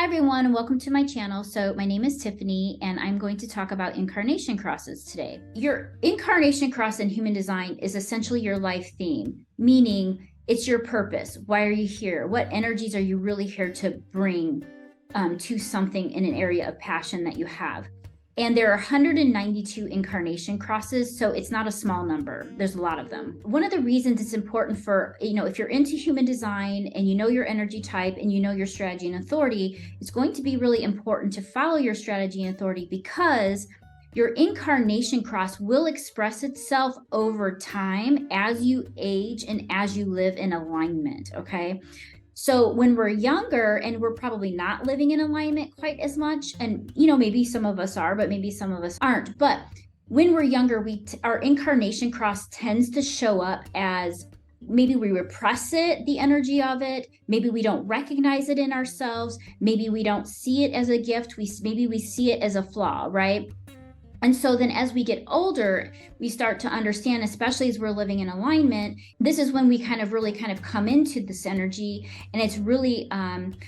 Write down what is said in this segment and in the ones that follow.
Hi everyone, welcome to my channel. So my name is Tiffany and I'm going to talk about incarnation crosses today. Your incarnation cross in human design is essentially your life theme, meaning it's your purpose. Why are you here? What energies are you really here to bring to something in an area of passion that you have? And there are 192 incarnation crosses, so it's not a small number. There's a lot of them. One of the reasons it's important for, if you're into human design and you know your energy type and you know your strategy and authority, it's going to be really important to follow your strategy and authority because your incarnation cross will express itself over time as you age and as you live in alignment, okay? So when we're younger and we're probably not living in alignment quite as much, and maybe some of us are, but maybe some of us aren't. But when we're younger, our incarnation cross tends to show up as maybe we repress it, the energy of it. Maybe we don't recognize it in ourselves. Maybe we don't see it as a gift. Maybe we see it as a flaw, right? And so then as we get older, we start to understand, especially as we're living in alignment, this is when we really come into this energy. And it's really,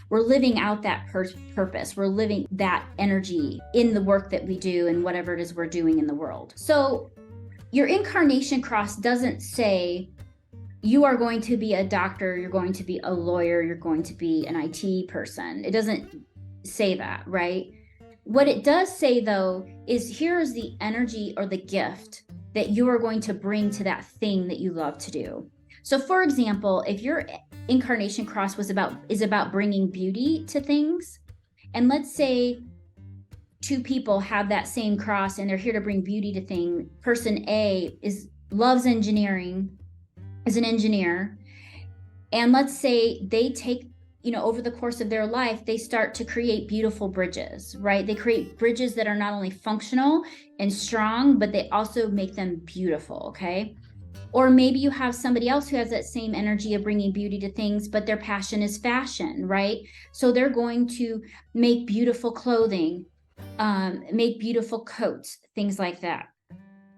we're living out that purpose. We're living that energy in the work that we do and whatever it is we're doing in the world. So your incarnation cross doesn't say you are going to be a doctor, you're going to be a lawyer, you're going to be an IT person. It doesn't say that, right? What it does say, though, is here's the energy or the gift that you are going to bring to that thing that you love to do. So, for example, if your incarnation cross is about bringing beauty to things, and let's say two people have that same cross and they're here to bring beauty to things. Person A loves engineering, is an engineer, and let's say they take over the course of their life, they start to create beautiful bridges, right? They create bridges that are not only functional and strong, but they also make them beautiful, okay? Or maybe you have somebody else who has that same energy of bringing beauty to things, but their passion is fashion, right? So they're going to make beautiful clothing, make beautiful coats, things like that.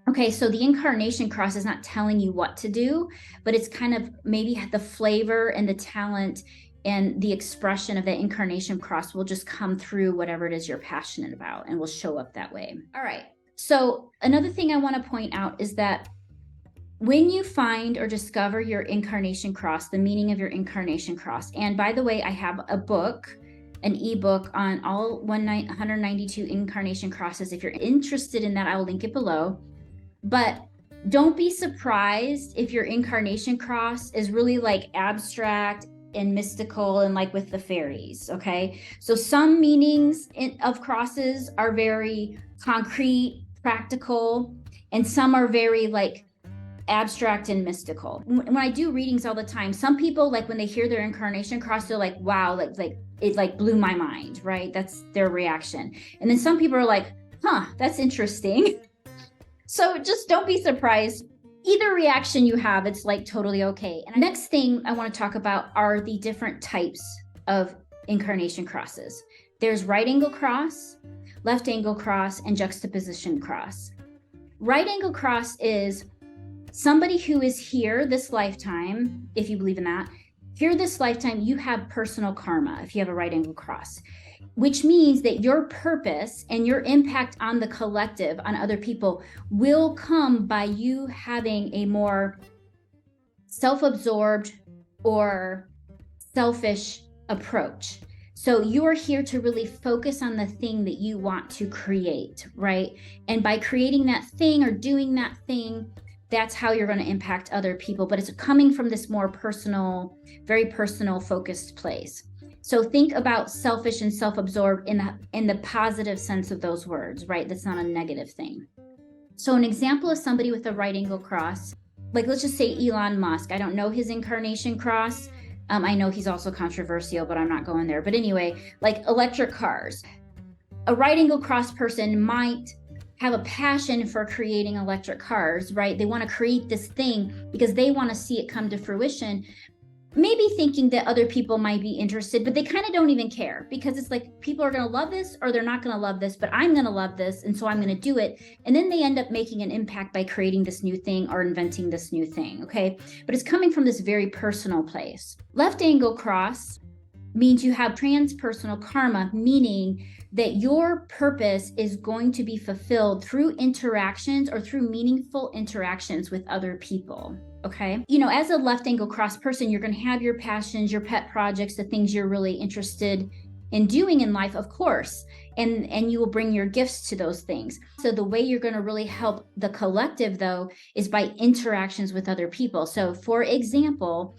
Okay, so the incarnation cross is not telling you what to do, but it's kind of maybe the flavor and the talent and the expression of that incarnation cross will just come through whatever it is you're passionate about and will show up that way. All right. So another thing I want to point out is that when you find or discover your incarnation cross, the meaning of your incarnation cross, and by the way, I have a book, an ebook on all 192 incarnation crosses. If you're interested in that, I will link it below. But don't be surprised if your incarnation cross is really like abstract and mystical and like with the fairies, okay? So some meanings of crosses are very concrete, practical, and some are very like abstract and mystical. When I do readings all the time, some people, like when they hear their incarnation cross, they're like, wow, like it like blew my mind, right? That's their reaction. And then some people are like, huh, that's interesting. So just don't be surprised. Either reaction you have, it's like totally okay. And the next thing I want to talk about are the different types of incarnation crosses. There's right angle cross, left angle cross, and juxtaposition cross. Right angle cross is somebody who is here this lifetime, if you believe in that. Here this lifetime, you have personal karma if you have a right angle cross, which means that your purpose and your impact on the collective, on other people, will come by you having a more self-absorbed or selfish approach. So you are here to really focus on the thing that you want to create, right? And by creating that thing or doing that thing, that's how you're going to impact other people. But it's coming from this more personal, very personal focused place. So think about selfish and self-absorbed in the positive sense of those words, right? That's not a negative thing. So an example of somebody with a right angle cross, like let's just say Elon Musk. I don't know his incarnation cross. I know he's also controversial, but I'm not going there. But anyway, like electric cars. A right angle cross person might have a passion for creating electric cars, right? They want to create this thing because they want to see it come to fruition. Maybe thinking that other people might be interested, but they kind of don't even care because it's like people are going to love this or they're not going to love this, but I'm going to love this. And so I'm going to do it. And then they end up making an impact by creating this new thing or inventing this new thing. Okay. But it's coming from this very personal place. Left angle cross means you have transpersonal karma, meaning that your purpose is going to be fulfilled through interactions or through meaningful interactions with other people. Okay. As a left angle cross person, you're going to have your passions, your pet projects, the things you're really interested in doing in life, of course, and you will bring your gifts to those things. So the way you're going to really help the collective, though, is by interactions with other people. So for example,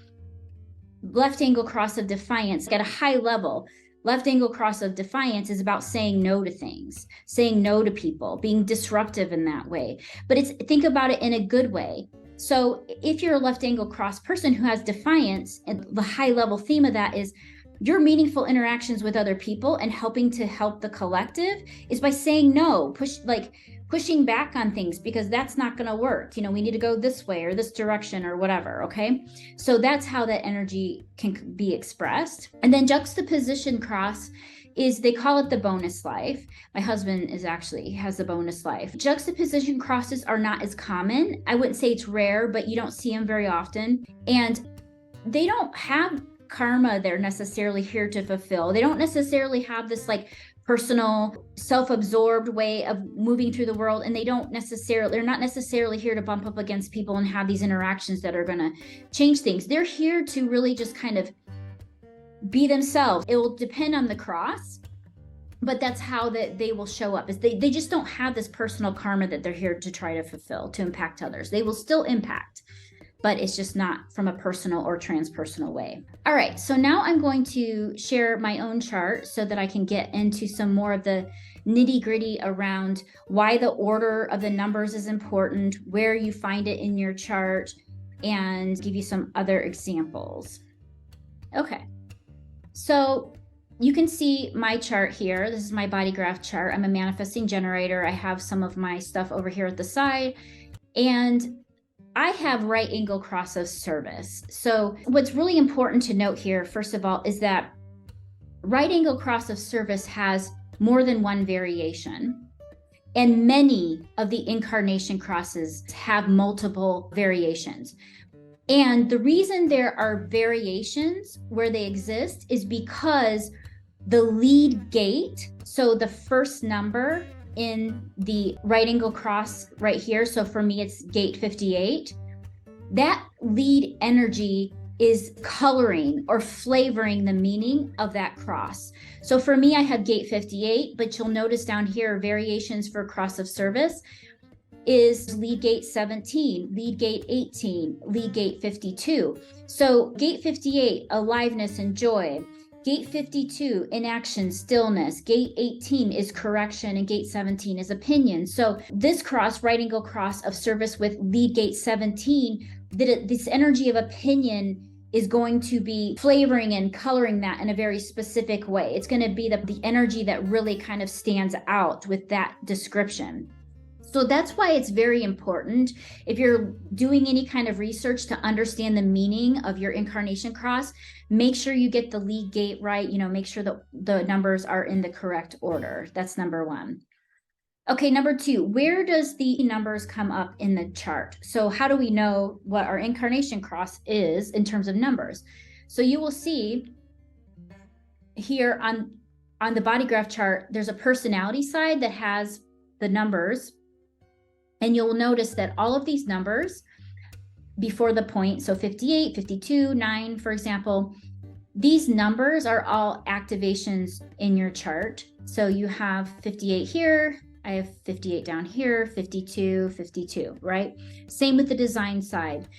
left angle cross of defiance at a high level. Left angle cross of defiance is about saying no to things, saying no to people, being disruptive in that way. But think about it in a good way. So if you're a left angle cross person who has defiance, and the high level theme of that is your meaningful interactions with other people and helping to help the collective is by saying no, pushing back on things, because that's not going to work. We need to go this way or this direction or whatever. Okay. So that's how that energy can be expressed. And then juxtaposition cross is, they call it the bonus life. My husband has the bonus life. Juxtaposition crosses are not as common. I wouldn't say it's rare, but you don't see them very often. And they don't have karma they're necessarily here to fulfill. They don't necessarily have this personal, self-absorbed way of moving through the world. And they're not necessarily here to bump up against people and have these interactions that are going to change things. They're here to really just kind of be themselves. It will depend on the cross, but that's how they will show up. Is they just don't have this personal karma that they're here to try to fulfill, to impact others. They will still impact, but it's just not from a personal or transpersonal way. All right, so now I'm going to share my own chart so that I can get into some more of the nitty-gritty around why the order of the numbers is important, where you find it in your chart, and give you some other examples. Okay, so you can see my chart here. This is my body graph chart. I'm a manifesting generator. I have some of my stuff over here at the side, and I have right angle cross of service. So what's really important to note here, first of all, is that right angle cross of service has more than one variation. And many of the incarnation crosses have multiple variations. And the reason there are variations where they exist is because the lead gate, so the first number in the right angle cross right here, so for me it's gate 58, that lead energy is coloring or flavoring the meaning of that cross. So for me, I have gate 58, but you'll notice down here variations for cross of service is lead gate 17, lead gate 18, lead gate 52. So gate 58, aliveness and joy. Gate 52, inaction, stillness. Gate 18 is correction, and gate 17 is opinion. So this cross, right angle cross of service with lead gate 17, this energy of opinion is going to be flavoring and coloring that in a very specific way. It's going to be the energy that really kind of stands out with that description. So that's why it's very important, if you're doing any kind of research to understand the meaning of your incarnation cross, make sure you get the lead gate right. Make sure that the numbers are in the correct order. That's number one. Okay, number two, where does the numbers come up in the chart? So how do we know what our incarnation cross is in terms of numbers? So you will see here on the body graph chart, there's a personality side that has the numbers. And you'll notice that all of these numbers before the point, so 58, 52, 9, for example, these numbers are all activations in your chart. So you have 58 here, I have 58 down here, 52, 52, right? Same with the design side.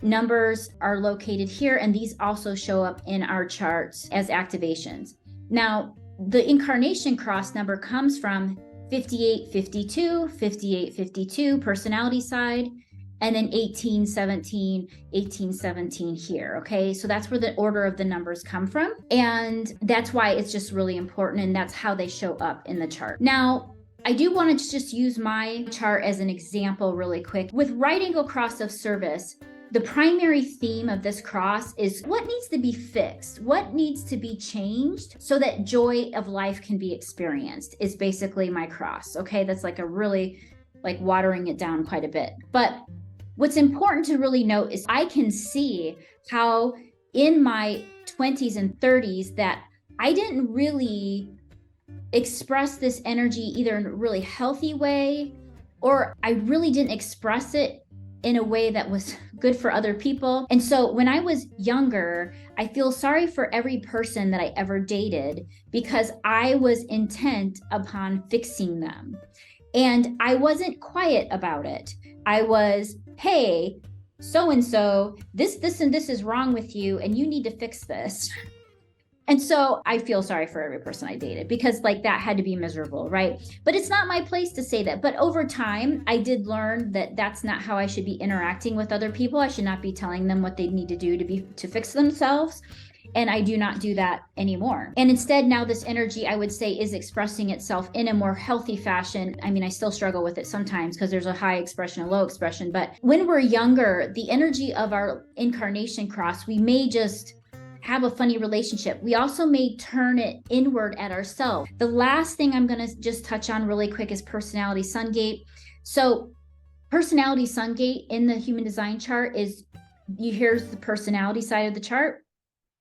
Numbers are located here, and these also show up in our charts as activations. Now, the incarnation cross number comes from 58, 52, 58, 52, personality side, and then 18, 17, 18, 17 here, okay? So that's where the order of the numbers come from, and that's why it's just really important, and that's how they show up in the chart. Now, I do want to just use my chart as an example really quick. With right angle cross of service, the primary theme of this cross is what needs to be fixed, what needs to be changed so that joy of life can be experienced is basically my cross. Okay, that's like a really watering it down quite a bit. But what's important to really note is I can see how in my 20s and 30s that I didn't really express this energy either in a really healthy way, or I really didn't express it in a way that was good for other people. And so when I was younger, I feel sorry for every person that I ever dated because I was intent upon fixing them. And I wasn't quiet about it. I was, hey, so-and-so, this, and this is wrong with you, and you need to fix this. And so I feel sorry for every person I dated because like that had to be miserable, right? But it's not my place to say that. But over time, I did learn that that's not how I should be interacting with other people. I should not be telling them what they need to do to fix themselves. And I do not do that anymore. And instead, now this energy, I would say, is expressing itself in a more healthy fashion. I mean, I still struggle with it sometimes because there's a high expression, a low expression. But when we're younger, the energy of our incarnation cross, we may just have a funny relationship. We also may turn it inward at ourselves. The last thing I'm going to just touch on really quick is personality sun gate. So personality sun gate in the human design chart is, here's the personality side of the chart.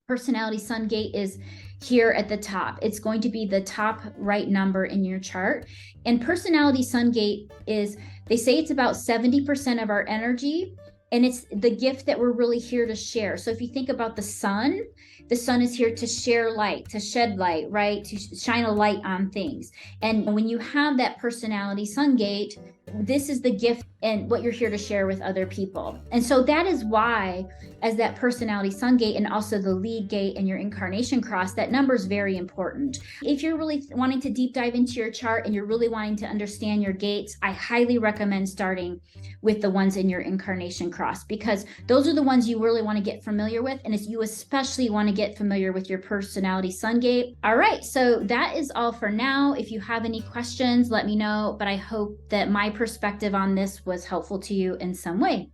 Personality sun gate is here at the top. It's going to be the top right number in your chart. And personality sun gate is, they say it's about 70% of our energy. And it's the gift that we're really here to share. So if you think about the sun is here to share light, to shed light, right? To shine a light on things. And when you have that personality sun gate, this is the gift and what you're here to share with other people. And so that is why, as that personality sun gate and also the lead gate and your incarnation cross, that number is very important. If you're really wanting to deep dive into your chart and you're really wanting to understand your gates, I highly recommend starting with the ones in your incarnation cross, because those are the ones you really want to get familiar with. And you especially want to get familiar with your personality sun gate. All right, so that is all for now. If you have any questions, let me know, but I hope that my perspective on this was helpful to you in some way.